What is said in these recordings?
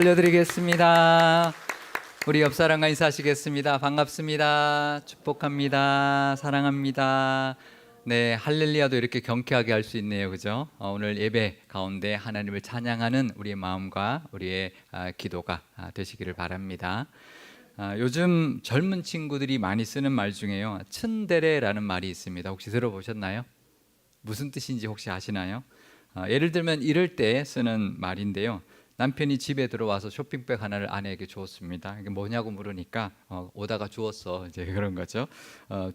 알려드리겠습니다. 우리 옆 사람과 인사하시겠습니다. 반갑습니다. 축복합니다. 사랑합니다. 네, 할렐루야도 이렇게 경쾌하게 할 수 있네요, 그죠? 오늘 예배 가운데 하나님을 찬양하는 우리의 마음과 우리의 기도가 되시기를 바랍니다. 요즘 젊은 친구들이 많이 쓰는 말 중에요, 츤데레라는 말이 있습니다. 혹시 들어보셨나요? 무슨 뜻인지 혹시 아시나요? 예를 들면 이럴 때 쓰는 말인데요. 남편이 집에 들어와서 쇼핑백 하나를 아내에게 주었습니다. 이게 뭐냐고 물으니까 오다가 주웠어, 이제 그런 거죠.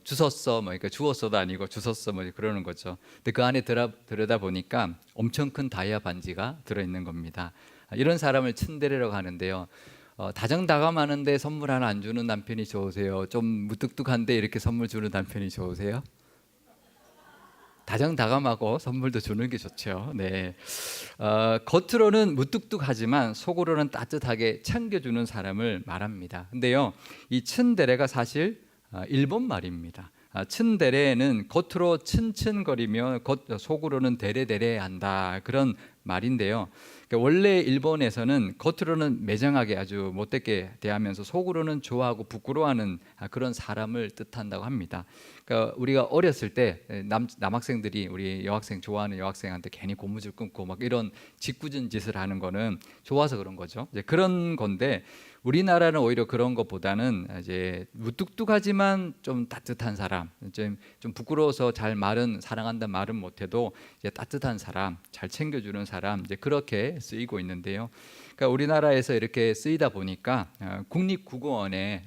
주웠어, 뭐 그러니까 주웠어도 아니고 주웠어, 뭐 그러는 거죠. 근데 그 안에 들여다 보니까 엄청 큰 다이아 반지가 들어 있는 겁니다. 이런 사람을 츤데레라고 하는데요. 다정다감하는데 선물 하나 안 주는 남편이 좋으세요? 좀 무뚝뚝한데 이렇게 선물 주는 남편이 좋으세요? 다정다감하고 선물도 주는 게 좋죠. 네. 겉으로는 무뚝뚝하지만 속으로는 따뜻하게 챙겨주는 사람을 말합니다. 근데요, 이 츤데레가 사실 일본 말입니다. 츤데레는 겉으로 츤츤거리며 속으로는 데레데레한다, 그런 말인데요. 그러니까 원래 일본에서는 겉으로는 매정하게 아주 못되게 대하면서 속으로는 좋아하고 부끄러워하는 그런 사람을 뜻한다고 합니다. 그러니까 우리가 어렸을 때 남학생들이 우리 여학생 좋아하는 여학생한테 괜히 고무줄 끊고 막 이런 짓궂은 짓을 하는 거는 좋아서 그런 거죠. 이제 그런 건데 우리나라는 오히려 그런 것보다는 이제 무뚝뚝하지만 좀 따뜻한 사람, 좀 부끄러워서 잘 말은 사랑한다 말은 못해도 이제 따뜻한 사람, 잘 챙겨주는 사람, 이제 그렇게 쓰이고 있는데요. 그러니까 우리나라에서 이렇게 쓰이다 보니까 국립국어원에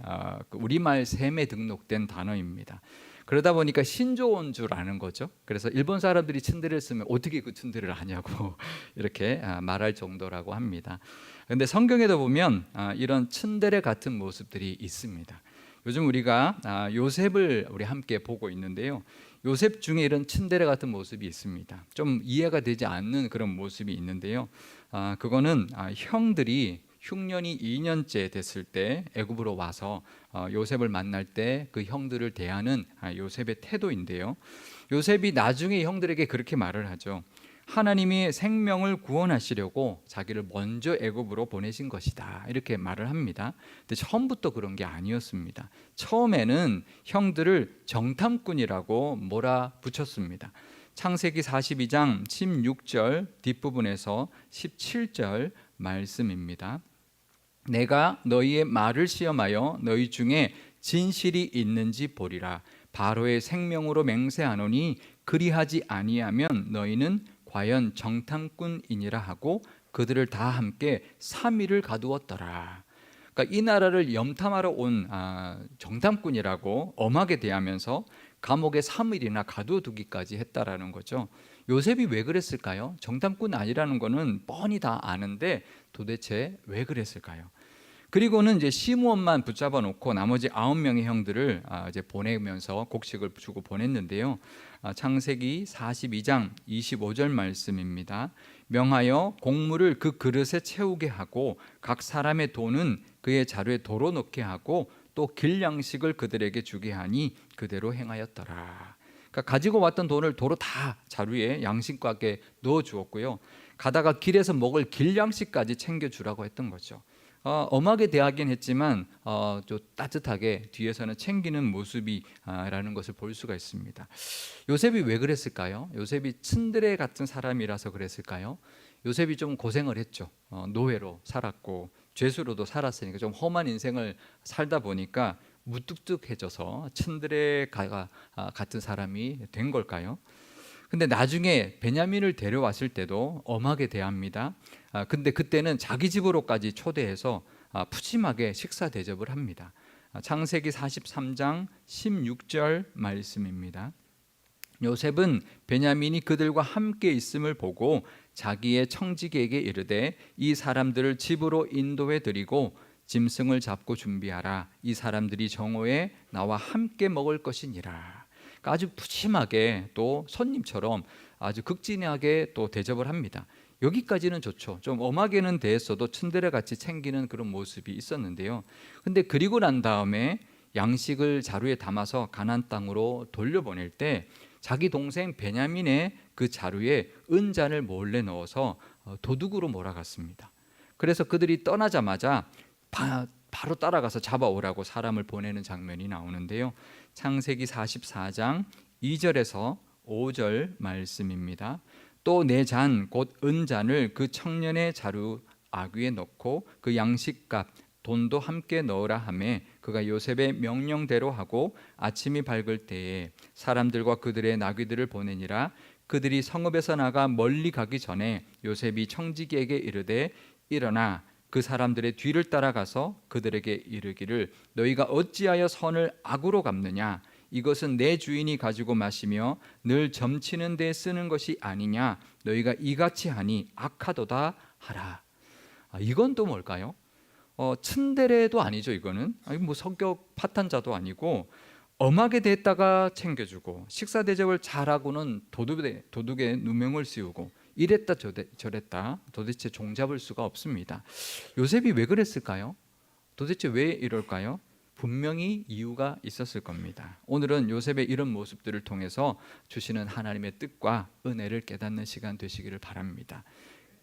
우리말 셈에 등록된 단어입니다. 그러다 보니까 신조어인 줄 아는 거죠. 그래서 일본 사람들이 츤데레를 쓰면 어떻게 그 츤데레를 하냐고 이렇게 말할 정도라고 합니다. 그런데 성경에도 보면 이런 츤데레 같은 모습들이 있습니다. 요즘 우리가 요셉을 우리 함께 보고 있는데요. 요셉 중에 이런 츤데레 같은 모습이 있습니다. 좀 이해가 되지 않는 그런 모습이 있는데요. 그거는 형들이 흉년이 2년째 됐을 때 애굽으로 와서 요셉을 만날 때 그 형들을 대하는 요셉의 태도인데요. 요셉이 나중에 형들에게 그렇게 말을 하죠. 하나님이 생명을 구원하시려고 자기를 먼저 애굽으로 보내신 것이다, 이렇게 말을 합니다. 근데 처음부터 그런 게 아니었습니다. 처음에는 형들을 정탐꾼이라고 몰아붙였습니다. 창세기 42장 16절 뒷부분에서 17절 말씀입니다. 내가 너희의 말을 시험하여 너희 중에 진실이 있는지 보리라. 바로의 생명으로 맹세하노니 그리하지 아니하면 너희는 과연 정탐꾼이니라 하고 그들을 다 함께 3일을 가두었더라. 그러니까 이 나라를 염탐하러 온 정탐꾼이라고 엄하게 대하면서 감옥에 3일이나 가두어두기까지 했다라는 거죠. 요셉이 왜 그랬을까요? 정탐꾼 아니라는 거는 뻔히 다 아는데 도대체 왜 그랬을까요? 그리고는 이제 시므온만 붙잡아 놓고 나머지 9명의 형들을 이제 보내면서 곡식을 주고 보냈는데요. 창세기 42장 25절 말씀입니다. 명하여 곡물을 그 그릇에 채우게 하고 각 사람의 돈은 그의 자루에 도로 넣게 하고 또 길 양식을 그들에게 주게 하니 그대로 행하였더라. 그러니까 가지고 왔던 돈을 도로 다 자루에 양식가게 넣어 주었고요. 가다가 길에서 먹을 길 양식까지 챙겨 주라고 했던 거죠. 엄하게 대하긴 했지만 좀 따뜻하게 뒤에서는 챙기는 모습이라는 것을 볼 수가 있습니다. 요셉이 왜 그랬을까요? 요셉이 츤데레 같은 사람이라서 그랬을까요? 요셉이 좀 고생을 했죠. 노예로 살았고 죄수로도 살았으니까 좀 험한 인생을 살다 보니까 무뚝뚝해져서 츤데레 같은 사람이 된 걸까요? 근데 나중에 베냐민을 데려왔을 때도 엄하게 대합니다. 근데 그때는 자기 집으로까지 초대해서 푸짐하게 식사 대접을 합니다. 창세기 43장 16절 말씀입니다. 요셉은 베냐민이 그들과 함께 있음을 보고 자기의 청지기에게 이르되 이 사람들을 집으로 인도해 드리고 짐승을 잡고 준비하라. 이 사람들이 정오에 나와 함께 먹을 것이니라. 그러니까 아주 푸짐하게 또 손님처럼 아주 극진하게 또 대접을 합니다. 여기까지는 좋죠. 좀 엄하게는 대했어도 츤데레 같이 챙기는 그런 모습이 있었는데요. 근데 그리고 난 다음에 양식을 자루에 담아서 가나안 땅으로 돌려보낼 때 자기 동생 베냐민의 그 자루에 은잔을 몰래 넣어서 도둑으로 몰아갔습니다. 그래서 그들이 떠나자마자 바로 따라가서 잡아오라고 사람을 보내는 장면이 나오는데요. 창세기 44장 2절에서 5절 말씀입니다. 또 내 잔 곧 은잔을 그 청년의 자루 아귀에 넣고 그 양식값 돈도 함께 넣으라 하매 그가 요셉의 명령대로 하고 아침이 밝을 때에 사람들과 그들의 나귀들을 보내니라. 그들이 성읍에서 나가 멀리 가기 전에 요셉이 청지기에게 이르되 일어나 그 사람들의 뒤를 따라가서 그들에게 이르기를 너희가 어찌하여 선을 악으로 갚느냐 이것은 내 주인이 가지고 마시며 늘 점치는 데 쓰는 것이 아니냐 너희가 이같이 하니 악하도다 하라. 이건 또 뭘까요? 츤데레도 아니죠. 이거는 뭐 성격 파탄자도 아니고 엄하게 대했다가 챙겨주고 식사 대접을 잘하고는 도둑에 누명을 씌우고 이랬다 저랬다 도대체 종잡을 수가 없습니다. 요셉이 왜 그랬을까요? 도대체 왜 이럴까요? 분명히 이유가 있었을 겁니다. 오늘은 요셉의 이런 모습들을 통해서 주시는 하나님의 뜻과 은혜를 깨닫는 시간 되시기를 바랍니다.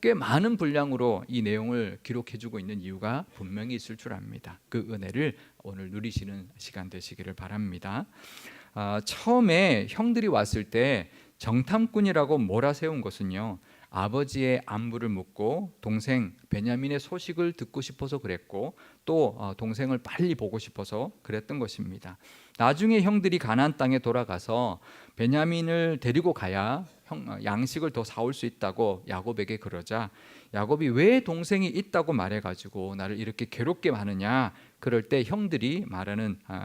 꽤 많은 분량으로 이 내용을 기록해주고 있는 이유가 분명히 있을 줄 압니다. 그 은혜를 오늘 누리시는 시간 되시기를 바랍니다. 처음에 형들이 왔을 때 정탐꾼이라고 몰아세운 것은요, 아버지의 안부를 묻고 동생 베냐민의 소식을 듣고 싶어서 그랬고 또 동생을 빨리 보고 싶어서 그랬던 것입니다. 나중에 형들이 가나안 땅에 돌아가서 베냐민을 데리고 가야 양식을 더 사올 수 있다고 야곱에게 그러자 야곱이 왜 동생이 있다고 말해가지고 나를 이렇게 괴롭게 하느냐, 그럴 때 형들이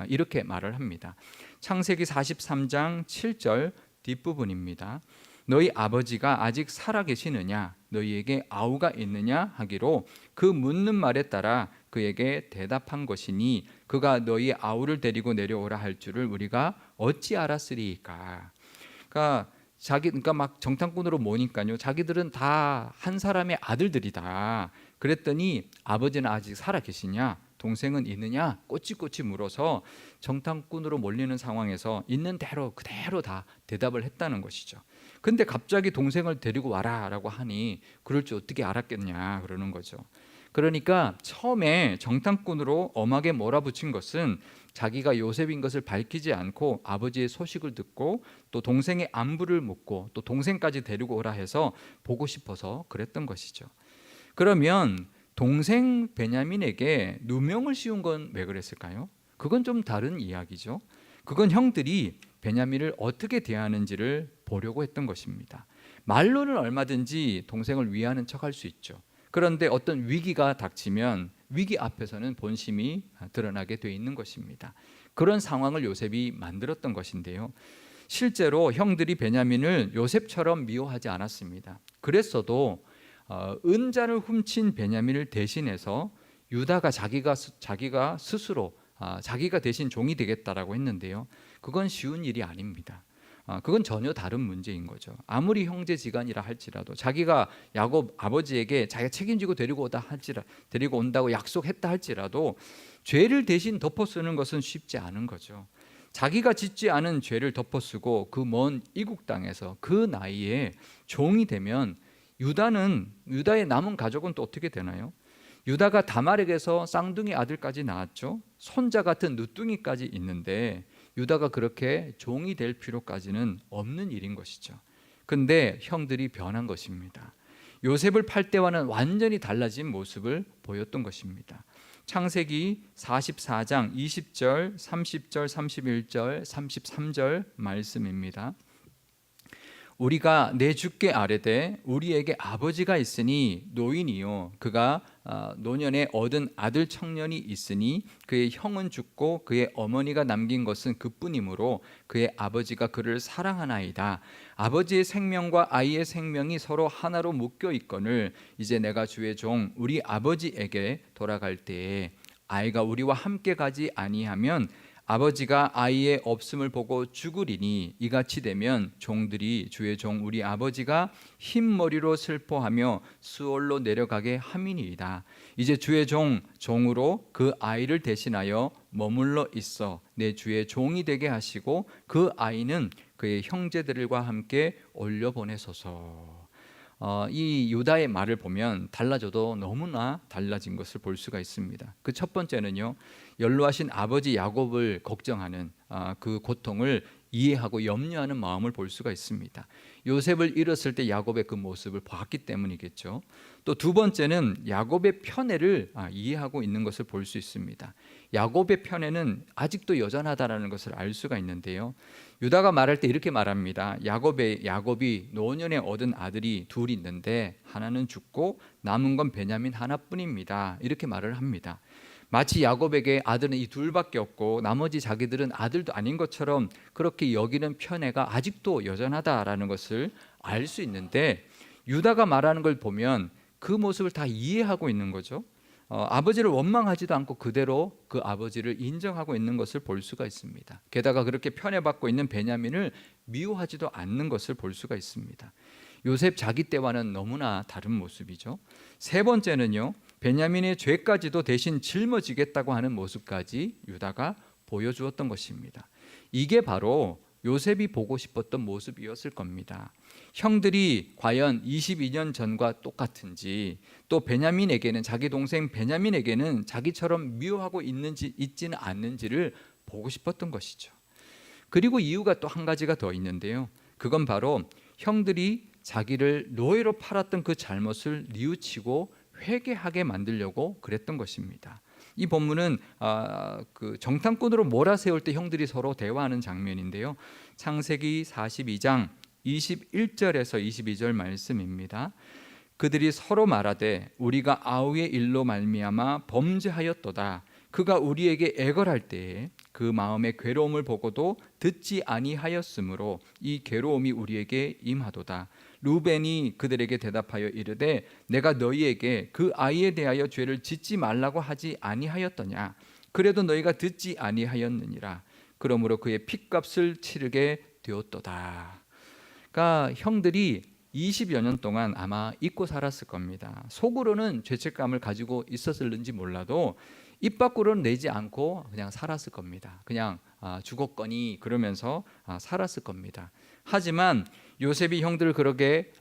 이렇게 말을 합니다. 창세기 43장 7절 뒷부분입니다. 너희 아버지가 아직 살아계시느냐 너희에게 아우가 있느냐 하기로 그 묻는 말에 따라 그에게 대답한 것이니 그가 너희 아우를 데리고 내려오라 할 줄을 우리가 어찌 알았으리까. 그러니까 막 정탐꾼으로 모니까요, 자기들은 다 한 사람의 아들들이다. 그랬더니 아버지는 아직 살아계시냐 동생은 있느냐 꼬치꼬치 물어서 정탐꾼으로 몰리는 상황에서 있는 대로 그대로 다 대답을 했다는 것이죠. 근데 갑자기 동생을 데리고 와라라고 하니 그럴 줄 어떻게 알았겠냐 그러는 거죠. 그러니까 처음에 정탐꾼으로 엄하게 몰아붙인 것은 자기가 요셉인 것을 밝히지 않고 아버지의 소식을 듣고 또 동생의 안부를 묻고 또 동생까지 데리고 오라 해서 보고 싶어서 그랬던 것이죠. 그러면 동생 베냐민에게 누명을 씌운 건 왜 그랬을까요? 그건 좀 다른 이야기죠. 그건 형들이 베냐민을 어떻게 대하는지를 보려고 했던 것입니다. 말로는 얼마든지 동생을 위하는 척할 수 있죠. 그런데 어떤 위기가 닥치면 위기 앞에서는 본심이 드러나게 돼 있는 것입니다. 그런 상황을 요셉이 만들었던 것인데요. 실제로 형들이 베냐민을 요셉처럼 미워하지 않았습니다. 그랬어도 은잔을 훔친 베냐민을 대신해서 유다가 자기가 스스로 자기가 대신 종이 되겠다라고 했는데요. 그건 쉬운 일이 아닙니다. 그건 전혀 다른 문제인 거죠. 아무리 형제지간이라 할지라도 자기가 야곱 아버지에게 자기가 책임지고 데리고 온다고 약속했다 할지라도 죄를 대신 덮어쓰는 것은 쉽지 않은 거죠. 자기가 짓지 않은 죄를 덮어쓰고 그 먼 이국 땅에서 그 나이에 종이 되면 유다의 남은 가족은 또 어떻게 되나요? 유다가 다말에게서 쌍둥이 아들까지 낳았죠. 손자 같은 누뚱이까지 있는데 유다가 그렇게 종이 될 필요까지는 없는 일인 것이죠. 근데 형들이 변한 것입니다. 요셉을 팔 때와는 완전히 달라진 모습을 보였던 것입니다. 창세기 44장 20절, 30절, 31절, 33절 말씀입니다. 우리가 내 주께 아뢰되 우리에게 아버지가 있으니 노인이요 그가 노년에 얻은 아들 청년이 있으니 그의 형은 죽고 그의 어머니가 남긴 것은 그뿐이므로 그의 아버지가 그를 사랑하나이다. 아버지의 생명과 아이의 생명이 서로 하나로 묶여 있거늘 이제 내가 주의 종 우리 아버지에게 돌아갈 때에 아이가 우리와 함께 가지 아니하면 아버지가 아이의 없음을 보고 죽으리니 이같이 되면 종들이 주의 종 우리 아버지가 흰머리로 슬퍼하며 수월로 내려가게 함이니이다. 이제 주의 종으로 그 아이를 대신하여 머물러 있어 내 주의 종이 되게 하시고 그 아이는 그의 형제들과 함께 올려보내소서. 이 유다의 말을 보면 달라져도 너무나 달라진 것을 볼 수가 있습니다. 그 첫 번째는요, 연로하신 아버지 야곱을 걱정하는 그 고통을 이해하고 염려하는 마음을 볼 수가 있습니다. 요셉을 잃었을 때 야곱의 그 모습을 봤기 때문이겠죠. 또 두 번째는 야곱의 편애를 이해하고 있는 것을 볼 수 있습니다. 야곱의 편애는 아직도 여전하다라는 것을 알 수가 있는데요. 유다가 말할 때 이렇게 말합니다. 야곱이 노년에 얻은 아들이 둘이 있는데 하나는 죽고 남은 건 베냐민 하나뿐입니다. 이렇게 말을 합니다. 마치 야곱에게 아들은 이 둘밖에 없고 나머지 자기들은 아들도 아닌 것처럼 그렇게 여기는 편애가 아직도 여전하다라는 것을 알 수 있는데, 유다가 말하는 걸 보면 그 모습을 다 이해하고 있는 거죠. 아버지를 원망하지도 않고 그대로 그 아버지를 인정하고 있는 것을 볼 수가 있습니다. 게다가 그렇게 편애받고 있는 베냐민을 미워하지도 않는 것을 볼 수가 있습니다. 요셉 자기 때와는 너무나 다른 모습이죠. 세 번째는요, 베냐민의 죄까지도 대신 짊어지겠다고 하는 모습까지 유다가 보여주었던 것입니다. 이게 바로 요셉이 보고 싶었던 모습이었을 겁니다. 형들이 과연 22년 전과 똑같은지, 또 베냐민에게는, 자기 동생 베냐민에게는 자기처럼 미워하고 있지는 않는지를 보고 싶었던 것이죠. 그리고 이유가 또 한 가지가 더 있는데요. 그건 바로 형들이 자기를 노예로 팔았던 그 잘못을 뉘우치고 회개하게 만들려고 그랬던 것입니다. 이 본문은 그 정탐꾼으로 몰아세울 때 형들이 서로 대화하는 장면인데요. 창세기 42장 21절에서 22절 말씀입니다. 그들이 서로 말하되 우리가 아우의 일로 말미암아 범죄하였도다. 그가 우리에게 애걸할 때에 그 마음의 괴로움을 보고도 듣지 아니하였으므로 이 괴로움이 우리에게 임하도다. 루벤이 그들에게 대답하여 이르되 내가 너희에게 그 아이에 대하여 죄를 짓지 말라고 하지 아니하였더냐. 그래도 너희가 듣지 아니하였느니라. 그러므로 그의 핏값을 치르게 되었도다. 그러니까 형들이 20여 년 동안 아마 잊고 살았을 겁니다. 속으로는 죄책감을 가지고 있었을는지 몰라도 입 밖으로는 내지 않고 그냥 살았을 겁니다. 그냥 죽었거니 그러면서 살았을 겁니다. 하지만 요셉이 형들을 그렇게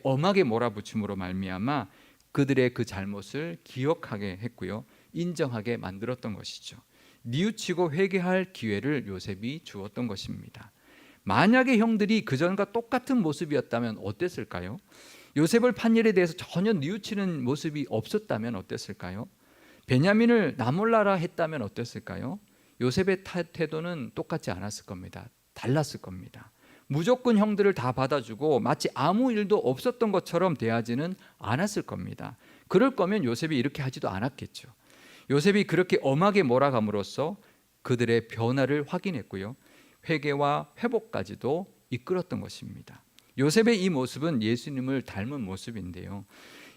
엄하게 몰아붙임으로 말미암아 그들의 그 잘못을 기억하게 했고요, 인정하게 만들었던 것이죠. 뉘우치고 회개할 기회를 요셉이 주었던 것입니다. 만약에 형들이 그전과 똑같은 모습이었다면 어땠을까요? 요셉을 판 일에 대해서 전혀 뉘우치는 모습이 없었다면 어땠을까요? 베냐민을 나몰라라 했다면 어땠을까요? 요셉의 태도는 똑같지 않았을 겁니다. 달랐을 겁니다. 무조건 형들을 다 받아주고 마치 아무 일도 없었던 것처럼 대하지는 않았을 겁니다. 그럴 거면 요셉이 이렇게 하지도 않았겠죠. 요셉이 그렇게 엄하게 몰아감으로써 그들의 변화를 확인했고요, 회개와 회복까지도 이끌었던 것입니다. 요셉의 이 모습은 예수님을 닮은 모습인데요,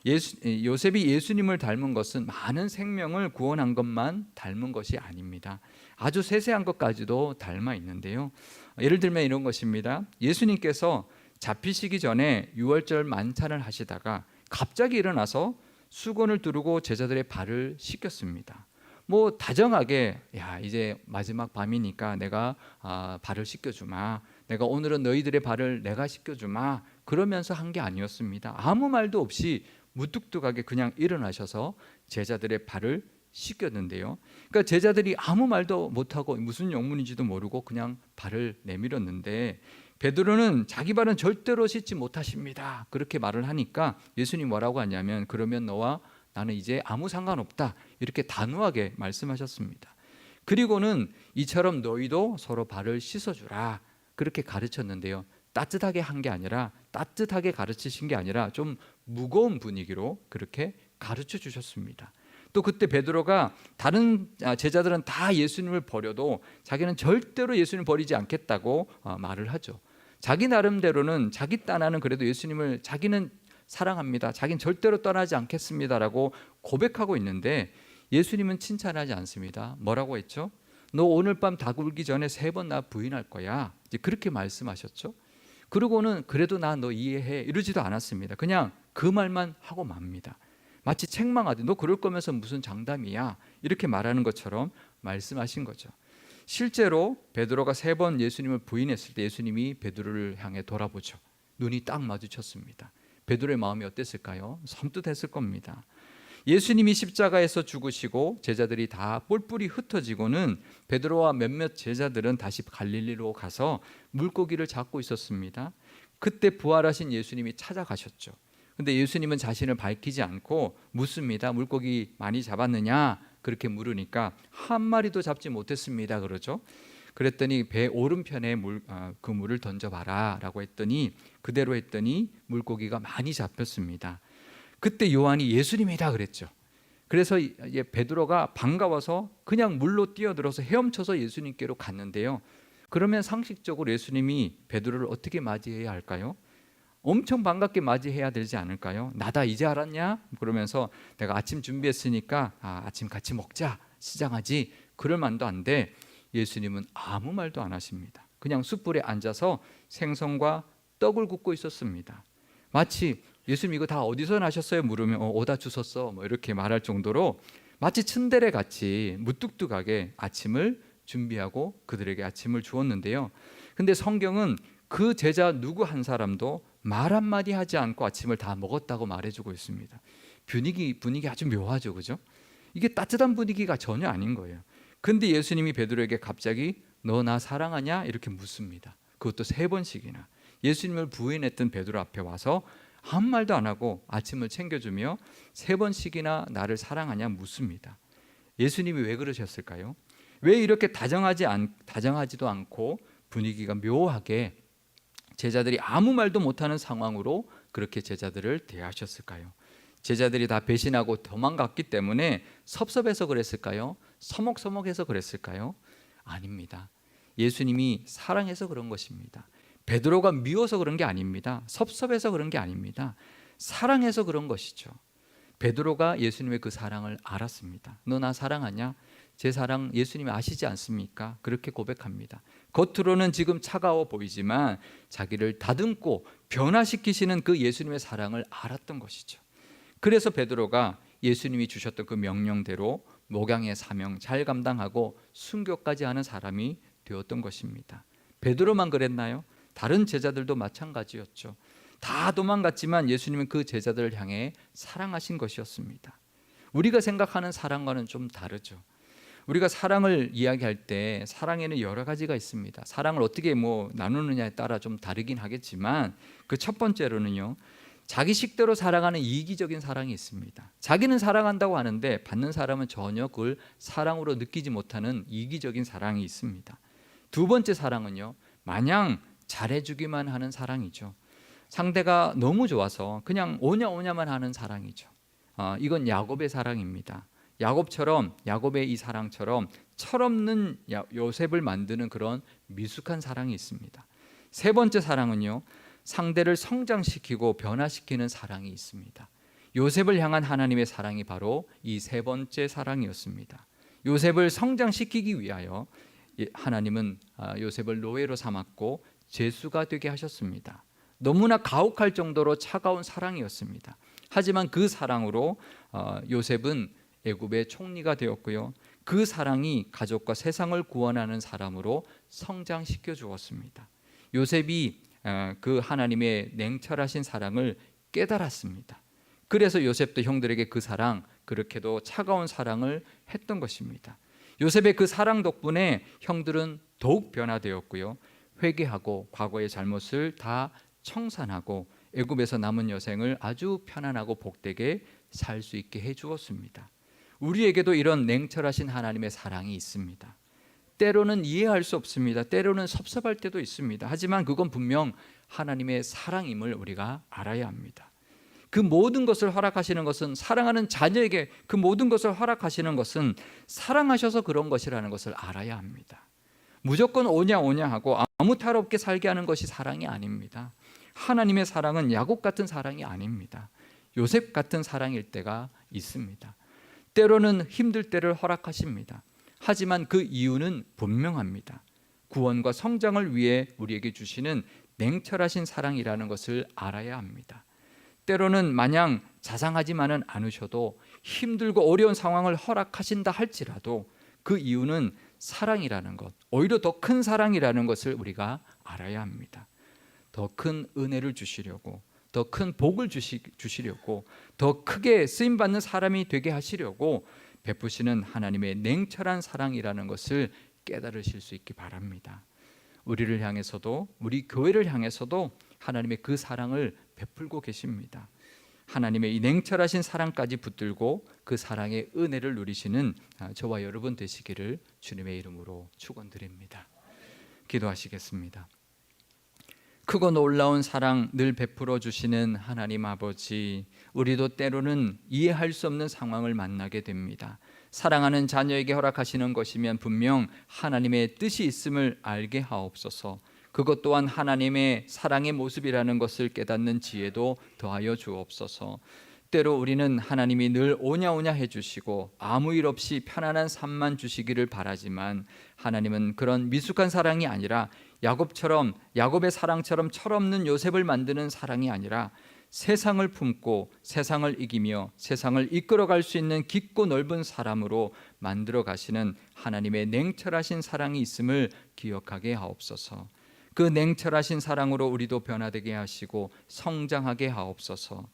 요셉이 예수님을 닮은 것은 많은 생명을 구원한 것만 닮은 것이 아닙니다. 아주 세세한 것까지도 닮아 있는데요. 예를 들면 이런 것입니다. 예수님께서 잡히시기 전에 유월절 만찬을 하시다가 갑자기 일어나서 수건을 두르고 제자들의 발을 씻겼습니다. 뭐 다정하게 야 이제 마지막 밤이니까 내가 발을 씻겨주마, 내가 오늘은 너희들의 발을 내가 씻겨주마, 그러면서 한 게 아니었습니다. 아무 말도 없이 무뚝뚝하게 그냥 일어나셔서 제자들의 발을 씻겼는데요. 그러니까 제자들이 아무 말도 못하고 무슨 영문인지도 모르고 그냥 발을 내밀었는데, 베드로는 자기 발은 절대로 씻지 못하십니다 그렇게 말을 하니까 예수님 뭐라고 하냐면 그러면 너와 나는 이제 아무 상관없다 이렇게 단호하게 말씀하셨습니다. 그리고는 이처럼 너희도 서로 발을 씻어주라 그렇게 가르쳤는데요, 따뜻하게 한 게 아니라, 따뜻하게 가르치신 게 아니라 좀 무거운 분위기로 그렇게 가르쳐 주셨습니다. 또 그때 베드로가 다른 제자들은 다 예수님을 버려도 자기는 절대로 예수님을 버리지 않겠다고 말을 하죠. 자기 나름대로는 자기 딴하는 그래도 예수님을 자기는 사랑합니다, 자기는 절대로 떠나지 않겠습니다라고 고백하고 있는데, 예수님은 칭찬하지 않습니다. 뭐라고 했죠? 너 오늘 밤 다 굴기 전에 3번 나 부인할 거야, 이제 그렇게 말씀하셨죠. 그러고는 그래도 나 너 이해해 이러지도 않았습니다. 그냥 그 말만 하고 맙니다. 마치 책망하듯 너 그럴 거면서 무슨 장담이야 이렇게 말하는 것처럼 말씀하신 거죠. 실제로 베드로가 3번 예수님을 부인했을 때 예수님이 베드로를 향해 돌아보죠. 눈이 딱 마주쳤습니다. 베드로의 마음이 어땠을까요? 섬뜩했을 겁니다. 예수님이 십자가에서 죽으시고 제자들이 다 뿔뿔이 흩어지고는 베드로와 몇몇 제자들은 다시 갈릴리로 가서 물고기를 잡고 있었습니다. 그때 부활하신 예수님이 찾아가셨죠. 근데 예수님은 자신을 밝히지 않고 묻습니다. 물고기 많이 잡았느냐? 그렇게 물으니까 한 마리도 잡지 못했습니다. 그러죠. 그랬더니 배 오른편에 그물을 던져봐라 라고 했더니 그대로 했더니 물고기가 많이 잡혔습니다. 그때 요한이 예수님이다 그랬죠. 그래서 베드로가 반가워서 그냥 물로 뛰어들어서 헤엄쳐서 예수님께로 갔는데요. 그러면 상식적으로 예수님이 베드로를 어떻게 맞이해야 할까요? 엄청 반갑게 맞이해야 되지 않을까요? 나다 이제 알았냐? 그러면서 내가 아침 준비했으니까 아침 같이 먹자 시장하지. 그럴 만도 한데 예수님은 아무 말도 안 하십니다. 그냥 숯불에 앉아서 생선과 떡을 굽고 있었습니다. 마치 예수님 이거 다 어디서 나셨어요? 물으면 오다 주웠어 뭐 이렇게 말할 정도로 마치 츤데레 같이 무뚝뚝하게 아침을 준비하고 그들에게 아침을 주었는데요. 근데 성경은 그 제자 누구 한 사람도 말 한마디 하지 않고 아침을 다 먹었다고 말해주고 있습니다. 분위기 아주 묘하죠, 그죠? 이게 따뜻한 분위기가 전혀 아닌 거예요. 근데 예수님이 베드로에게 갑자기 너 나 사랑하냐? 이렇게 묻습니다. 그것도 3번씩이나. 예수님을 부인했던 베드로 앞에 와서 아무 말도 안 하고 아침을 챙겨주며 3번씩이나 나를 사랑하냐 묻습니다. 예수님이 왜 그러셨을까요? 왜 이렇게 다정하지도 않고 분위기가 묘하게 제자들이 아무 말도 못하는 상황으로 그렇게 제자들을 대하셨을까요? 제자들이 다 배신하고 도망갔기 때문에 섭섭해서 그랬을까요? 서먹서먹해서 그랬을까요? 아닙니다. 예수님이 사랑해서 그런 것입니다. 베드로가 미워서 그런 게 아닙니다. 섭섭해서 그런 게 아닙니다. 사랑해서 그런 것이죠. 베드로가 예수님의 그 사랑을 알았습니다. 너 나 사랑하냐? 제 사랑 예수님이 아시지 않습니까? 그렇게 고백합니다. 겉으로는 지금 차가워 보이지만 자기를 다듬고 변화시키시는 그 예수님의 사랑을 알았던 것이죠. 그래서 베드로가 예수님이 주셨던 그 명령대로 목양의 사명 잘 감당하고 순교까지 하는 사람이 되었던 것입니다. 베드로만 그랬나요? 다른 제자들도 마찬가지였죠. 다 도망갔지만 예수님은 그 제자들을 향해 사랑하신 것이었습니다. 우리가 생각하는 사랑과는 좀 다르죠. 우리가 사랑을 이야기할 때 사랑에는 여러 가지가 있습니다. 사랑을 어떻게 나누느냐에 따라 좀 다르긴 하겠지만 그 첫 번째로는요, 자기 식대로 사랑하는 이기적인 사랑이 있습니다. 자기는 사랑한다고 하는데 받는 사람은 전혀 그걸 사랑으로 느끼지 못하는 이기적인 사랑이 있습니다. 두 번째 사랑은요, 마냥 잘해주기만 하는 사랑이죠. 상대가 너무 좋아서 그냥 오냐오냐만 하는 사랑이죠. 이건 야곱의 사랑입니다. 야곱의 이 사랑처럼 철없는 요셉을 만드는 그런 미숙한 사랑이 있습니다. 세 번째 사랑은요, 상대를 성장시키고 변화시키는 사랑이 있습니다. 요셉을 향한 하나님의 사랑이 바로 이 세 번째 사랑이었습니다. 요셉을 성장시키기 위하여 하나님은 요셉을 노예로 삼았고 죄수가 되게 하셨습니다. 너무나 가혹할 정도로 차가운 사랑이었습니다. 하지만 그 사랑으로 요셉은 애굽의 총리가 되었고요. 그 사랑이 가족과 세상을 구원하는 사람으로 성장시켜 주었습니다. 요셉이 그 하나님의 냉철하신 사랑을 깨달았습니다. 그래서 요셉도 형들에게 그 사랑, 그렇게도 차가운 사랑을 했던 것입니다. 요셉의 그 사랑 덕분에 형들은 더욱 변화되었고요. 회개하고 과거의 잘못을 다 청산하고 애굽에서 남은 여생을 아주 편안하고 복되게 살 수 있게 해주었습니다. 우리에게도 이런 냉철하신 하나님의 사랑이 있습니다. 때로는 이해할 수 없습니다. 때로는 섭섭할 때도 있습니다. 하지만 그건 분명 하나님의 사랑임을 우리가 알아야 합니다. 그 모든 것을 허락하시는 것은, 사랑하는 자녀에게 그 모든 것을 허락하시는 것은 사랑하셔서 그런 것이라는 것을 알아야 합니다. 무조건 오냐 하고 아무 탈 없게 살게 하는 것이 사랑이 아닙니다. 하나님의 사랑은 야곱 같은 사랑이 아닙니다. 요셉 같은 사랑일 때가 있습니다. 때로는 힘들 때를 허락하십니다. 하지만 그 이유는 분명합니다. 구원과 성장을 위해 우리에게 주시는 냉철하신 사랑이라는 것을 알아야 합니다. 때로는 마냥 자상하지만은 않으셔도 힘들고 어려운 상황을 허락하신다 할지라도 그 이유는 사랑이라는 것, 오히려 더 큰 사랑이라는 것을 우리가 알아야 합니다. 더 큰 은혜를 주시려고, 더 큰 복을 주시려고, 더 크게 쓰임 받는 사람이 되게 하시려고 베푸시는 하나님의 냉철한 사랑이라는 것을 깨달으실 수 있기 바랍니다. 우리를 향해서도, 우리 교회를 향해서도 하나님의 그 사랑을 베풀고 계십니다. 하나님의 이 냉철하신 사랑까지 붙들고 그 사랑의 은혜를 누리시는 저와 여러분 되시기를 주님의 이름으로 축원드립니다. 기도하시겠습니다. 크고 놀라운 사랑 늘 베풀어 주시는 하나님 아버지, 우리도 때로는 이해할 수 없는 상황을 만나게 됩니다. 사랑하는 자녀에게 허락하시는 것이면 분명 하나님의 뜻이 있음을 알게 하옵소서. 그것 또한 하나님의 사랑의 모습이라는 것을 깨닫는 지혜도 더하여 주옵소서. 때로 우리는 하나님이 늘 오냐오냐 해주시고 아무 일 없이 편안한 삶만 주시기를 바라지만, 하나님은 그런 미숙한 사랑이 아니라 야곱의 사랑처럼 철없는 요셉을 만드는 사랑이 아니라 세상을 품고 세상을 이기며 세상을 이끌어갈 수 있는 깊고 넓은 사람으로 만들어 가시는 하나님의 냉철하신 사랑이 있음을 기억하게 하옵소서. 그 냉철하신 사랑으로 우리도 변화되게 하시고 성장하게 하옵소서.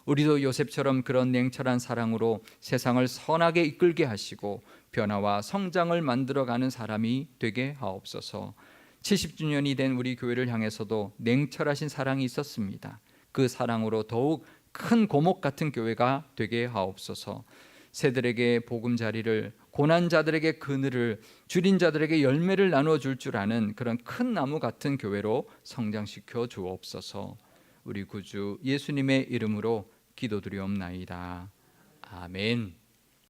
우리도 요셉처럼 그런 냉철한 사랑으로 세상을 선하게 이끌게 하시고 변화와 성장을 만들어가는 사람이 되게 하옵소서. 70주년이 된 우리 교회를 향해서도 냉철하신 사랑이 있었습니다. 그 사랑으로 더욱 큰 고목 같은 교회가 되게 하옵소서. 새들에게 보금자리를, 고난자들에게 그늘을, 줄인 자들에게 열매를 나누어 줄 줄 아는 그런 큰 나무 같은 교회로 성장시켜 주옵소서. 우리 구주 예수님의 이름으로 기도드리옵나이다. 아멘.